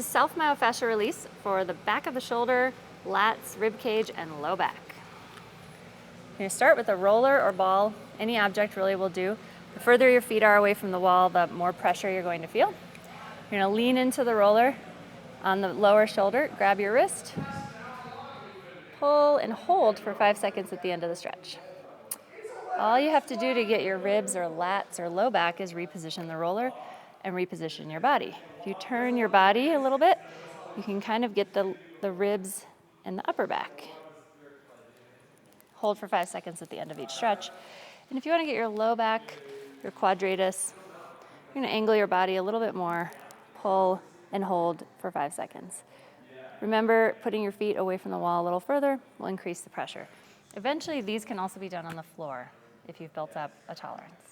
is self-myofascial release for the back of the shoulder, lats, rib cage, and low back. You're gonna start with a roller or ball. Any object really will do. The further your feet are away from the wall, the more pressure you're going to feel. You're gonna lean into the roller on the lower shoulder, grab your wrist, pull and hold for 5 seconds at the end of the stretch. All you have to do to get your ribs or lats or low back is reposition the roller and reposition your body. If you turn your body a little bit, you can kind of get the ribs and the upper back. Hold for 5 seconds at the end of each stretch. And if you want to get your low back, your quadratus, you're going to angle your body a little bit more, pull and hold for 5 seconds. Remember, putting your feet away from the wall a little further will increase the pressure. Eventually, these can also be done on the floor if you've built up a tolerance.